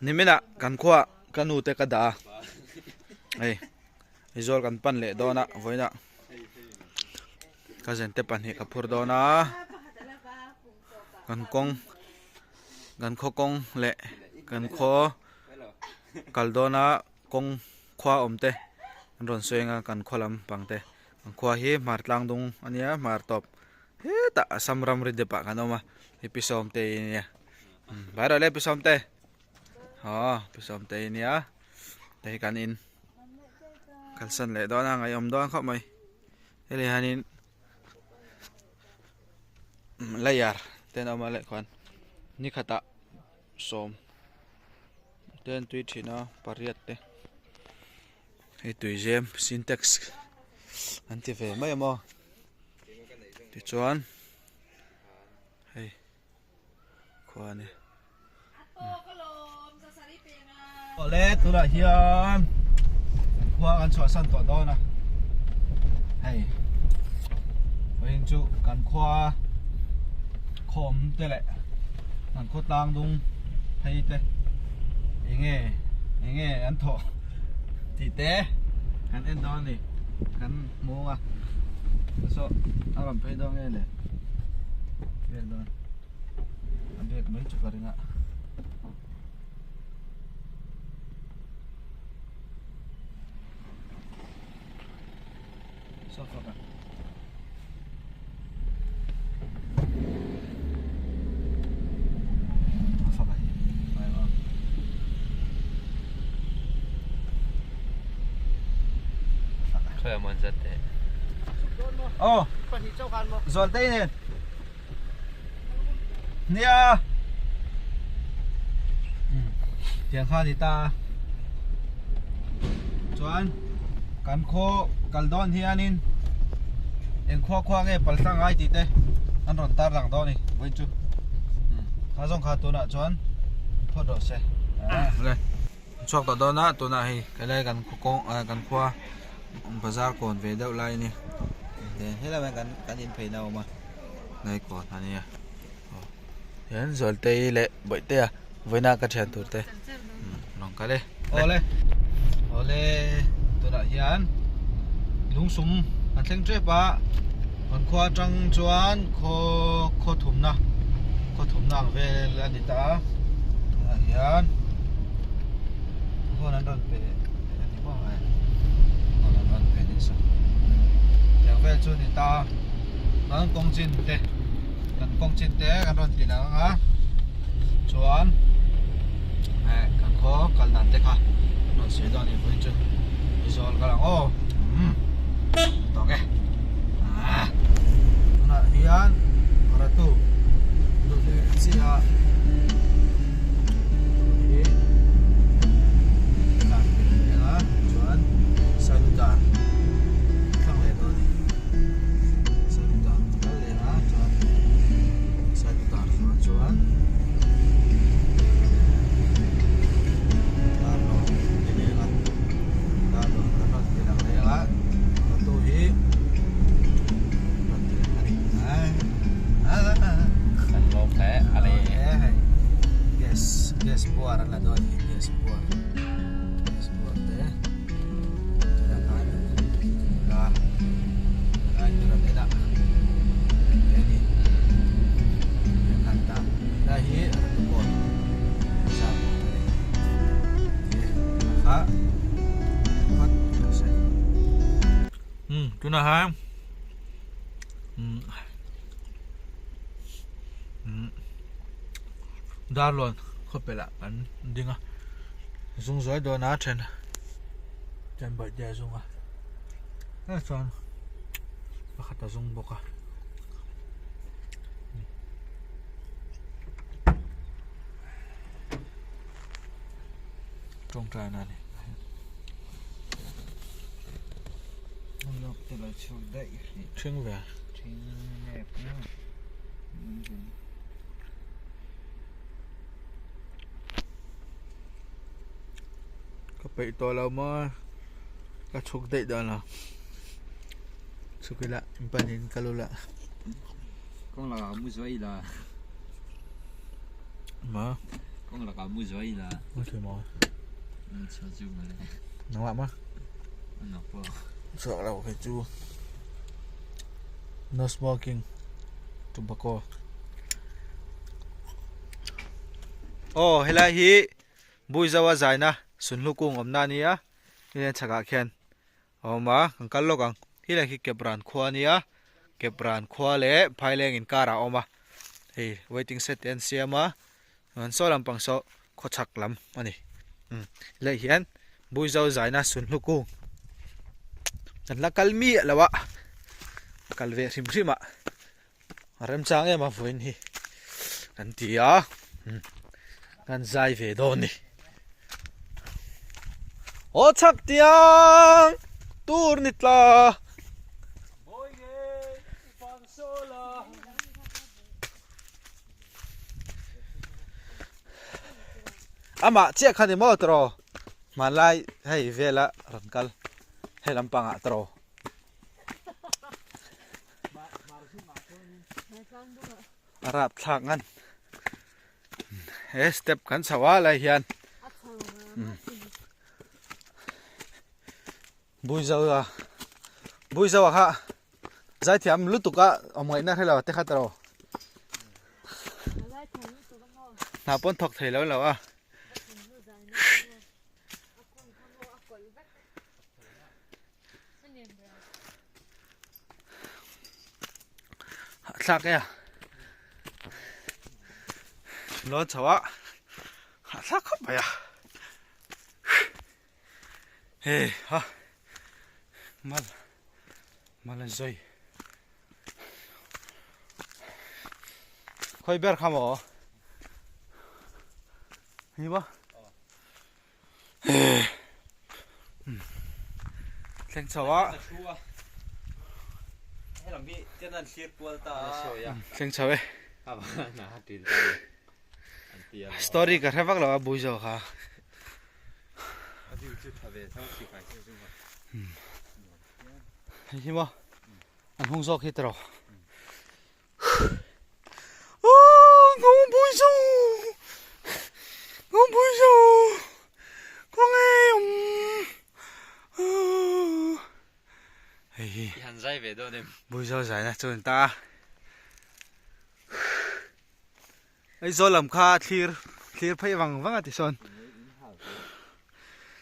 nimina kan khwa kanu te kada ei izol kan pan le dona voina ka zen te pan hi ka phur dona kan kho kong le kan kho kaldona kong khwa omte ron soenga kan kholam pangte kan khwa hi mar tlang dung ania mar top he ta samram ri de pa kanoma episode te nia bara le episode te episode te nia te kan in kalsan le dona ngai om don kho mai ele hanin layar ten oma le khan ni khata som ten tui thina pariat te hei tui jem syntax anti ve mai mo ti chuan hei khwani ole tura hian khwa kan chwa san to dona hei hin chu kan khwa khom te le kan kho tang dung hei te enge an tho ti te kan en don ni kan mo nga so aram phei dong nge le vel don an bek mai chu karinga so fa khơi mòn giật đấy. Rồi tay nè. Nia. Tiếng kha thì ta. Chuan kan kho kaldon hianin en khwa nge palsang ai ti te an ron tar rang do ni voi chu kha jong kha tu na chuan pho do se le chok to do na tu na hi cái này kan kho kan khwa bazar kon ve deuh lai ni de hela man kan in phei naw ma nai kon ania yan zol te le boi te voina ka thian tur te nong ka le ole tu da hian lung sum an thleng tre pa an khwa tang chuan kho thum na ve ani ta hian hon an ron pe ani mo ai yang vel chu ni ta kan kong chin te kan ron ti na nga chuan kan kho kal nan te kha non se don ni voi chu isol ka lang to ke na hian ara tu do de sia saludar sang le do ni saludar kal le na chuan saludar chuan dalo ni le la dalo kan ron ti lang le la tu hi ron ti ani Kan mau kayak ale. Yes buar la do ni yes buar te tu na ha dar lon kho pela an dinga zung zoi do na chen chan ba ja zunga a chon pakhat zung boka trong trà này không lọc từ là chiều đậy trưng về trưng đẹp nhá có bị to lâu mà có chụp đậy đó là chụp cái lạ bên hình calula Con là mua giấy là mà con là cả mua giấy là Ôi trời mò. cho chú mà này Nóng lắm á. nó bỏ Sợ đâu cái chú. No smoking. Tobacco. Oh, helai hi. Bui zawa zaina. Sun lukung omna niya. Ini chaka khen. Oma, ang kalokang. Hila hi kebran khwa niya. Kebran khwa le phaileng in kara oma. Hey, waiting set and siama. An so lam pang so khochak lam ani. Lai hian bui zawa zaina sun lukung. An la kalmi lawa. Kalve rim rima. Rem chang em a vuin hi. Kan tia. Kan zai ve do ni. O chak tiang tur nitla. Boy ge pang sola. Ama chia khani mo tro. Malai hei vela rankal. Hei lampanga tro. Arab thak ngan. Step kan sawa lai hian. Bui zawa ha. Zai thiam lutuka omngai na khela te khatro. Na pon thok thei lo lawa. Thak ya. Lo chawa. Thak khop ya. Hey, ha. Mal zoi. Khoi ber khamo. Hi ba. Theng chawa. hay làm bị tên là siết qua ta Theng chawe. à nà tiền Story ka thevak lawa bui zawa ha. đi chút thà về sau khi phải sử dụng Hi ba. An hung zok hi tro. Ngom bui zawa. Ngom bui zawa. Con em. Hey. hàn dây về đâu đêm Bui zawa zai na chun ta. Ai zo lam kha clear phai wang wang ati son.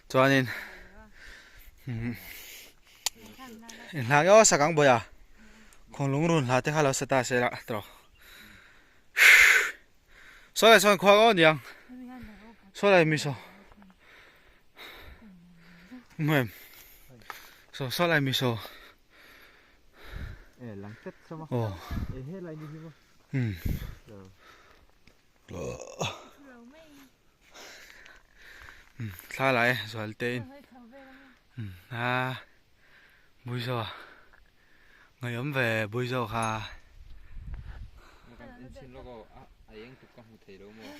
Chuanin. La yo sakang boya. Khong lung run la te khala sata se la tro. So la son khwa on yang. So la mi so. Mem. So la mi so. lắng chất sao mà Oh. hết lại như thế mà Tha lại rồi tên. Bui zawa. Ngày ấm về bui zawa ha. em xin logo anh chụp con một thể đâu mà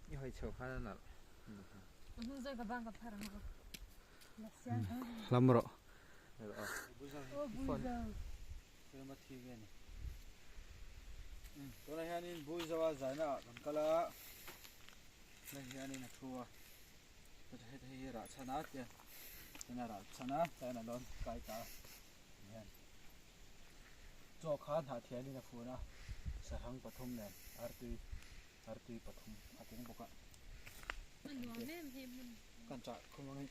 như hồi chiều khá là nặng Lam ro. Tôi này hanin bui zawa zaina kan kala. Này hanin na thua. Tôi thấy ra chana tiền. Chana ra chana, chana lon kai ta. Hen. Cho khan ha thian ni na phu na. Sarang pathum nen. Artui pathum ating boka. Kan cha khum ngai.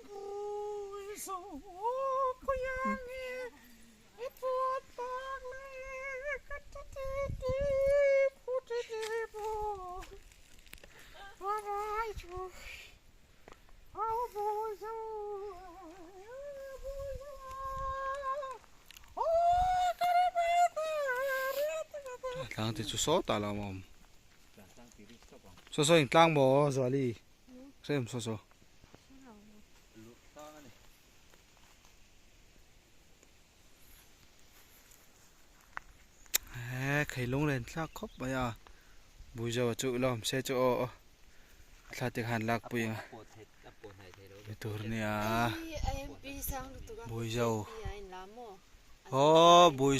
Bui zawa ko yang ni. Ipot bang le. Lang thì chú số ta làm mồm. Số in lang bò rồi đi. Xem số. Khai lung lên thác khóc bây giờ. Bùi giờ chú lòm xe chỗ. Thác tiệc hàn lạc bùi. tur nia IMP sang tu ka bui dâu ai lamo ô bui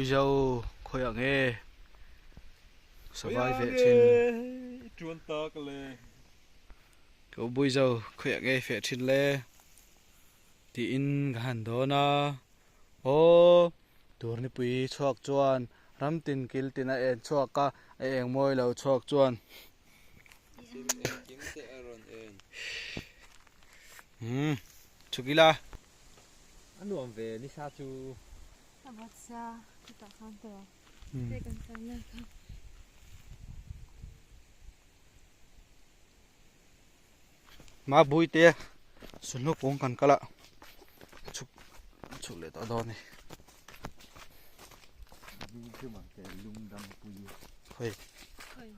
dâu khôi ở nghe sao vai vệ trên chuan tak le cậu bui dâu khôi ở nghe vệ trên lê thì in hẳn đó na ô tur ni pui chuak chuan ram tin kil tin a en chuak ka a eng moi lo chuak chuan sim king te aron en chukila anuam ve ni sa chu abatsa kita kan to te kan sana ma bui te sunu kong kan kala chuk le ta do ni ni chu mang te lung dam pui hoi khoi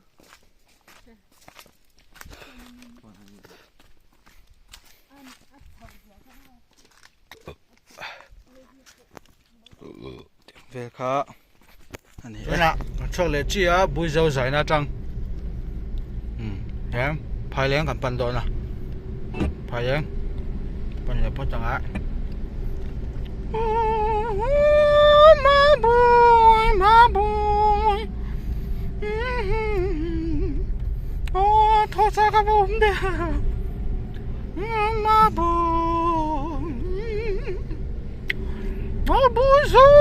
an at thong về khá anh ấy nè cho lệ chi á bui dâu giải na trăng em phải lên cầm pan đó nè phải lên pan là bắt chẳng á ma bui ô thôi sao các bạn đây ma bui bui dâu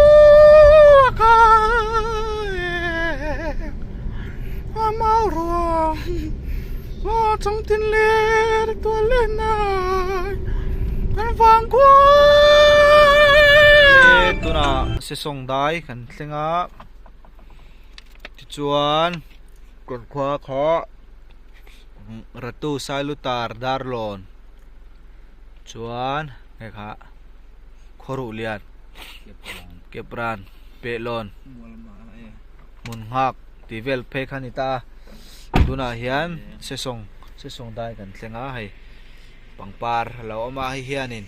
ka mau ruộng trong tin lê tôi lên này con vàng quá tôi là sẽ song đai khẩn sinh á chuan còn khoa khó ratu sai lutar darlon chuan nghe khá khoru lian kepran pelon mual ma e mun hak tivel pe khanita tuna hian se song dai kan tlenga hai pangpar lo ama hi hianin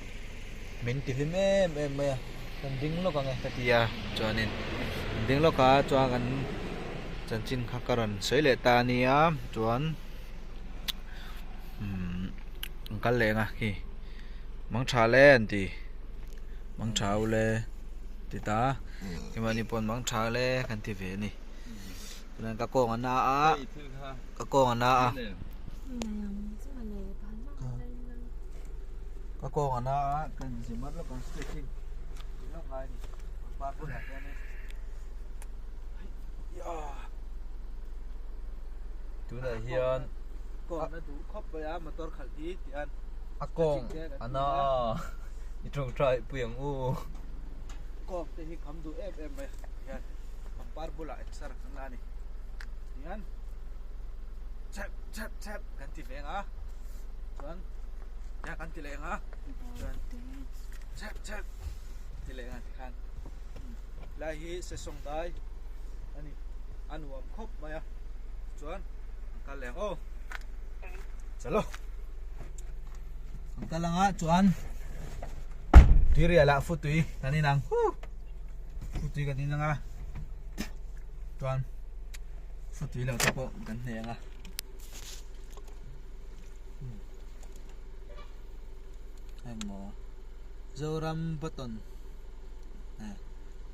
min tilim em me kan ding lo ka nge katia chuanin ding lo ka chuan kan chanchin khakaron soile ta nia chuan kal lenga ki mang tha len ti mang thau le ti ta ki mani pon mang tha le kan ti ve ni tunan ka kong ana a thil kha ka kong ana a ka kong ana a kan jimat lo kan stretching lo ngai ni pa pun ha ni ya tu da hian kong na tu khop ba ya motor khal ti an akong ana i trong trai puyang u kong te hi kham du em ba ya par bula sar kan la ni yan chap kan ti ve nga chuan ya kan ti le nga chuan chap ti le nga kan lai hi se song dai ani anuam khop ma ya chuan kan le o chalo ang nga chuan tiri ala futui kaninang futui kanina nga chuan futui lang tapo kan ne nga ay mo zoram beton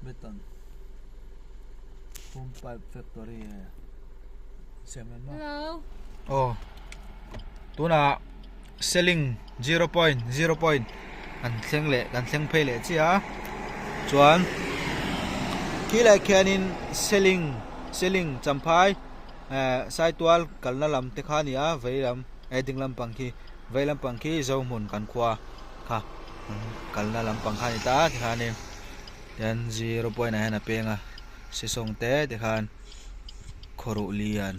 beton home pipe factory semen mo hello oh tuna selling 0 point kan thleng le kan thleng phei le chi a chuan ki lai khianin selling champhai sai tual kalna lam te khania veilam eding lam pangki veilam pangki zo mun kan khwa kha kalna lam pangkhani ta ti khani yan 0 point a hena penga sesong te de khan khoru lian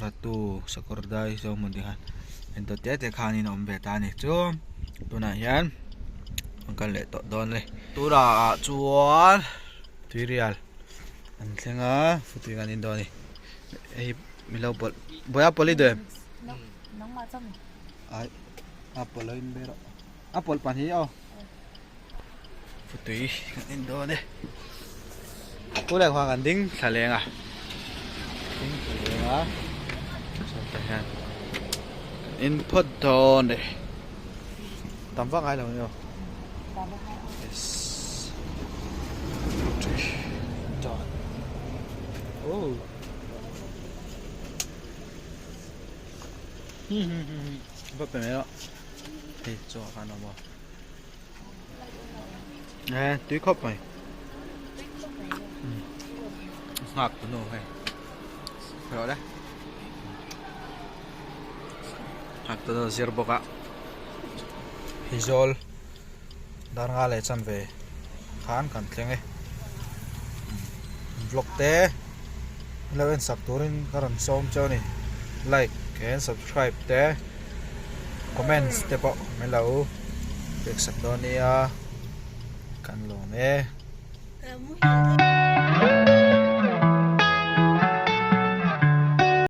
ratu sakordai zo mun di khan ento te khani nom be ta ni chu tuna hian kan le to don le tura chuan tuirial an thlenga futui kan in do ni ei milo pol boya poli de nang ma cham ai apol in bero apol pan hi o futui kan in do ne pula khwa kan ding thalenga so ta hian input tone này tầm vóc ai đâu nhỉ yes chọn oh vấp phải mấy đó thì cho khăn nào mà nè túi khóc mày ngọt của nó hay rồi đấy ngọt của nó zero bọc ạ hizol dar nga le chan ve khan kan tleng e vlog te lewen sak turin karan som chaw ni like and subscribe te comments te po melo pek sak do ni kan lo me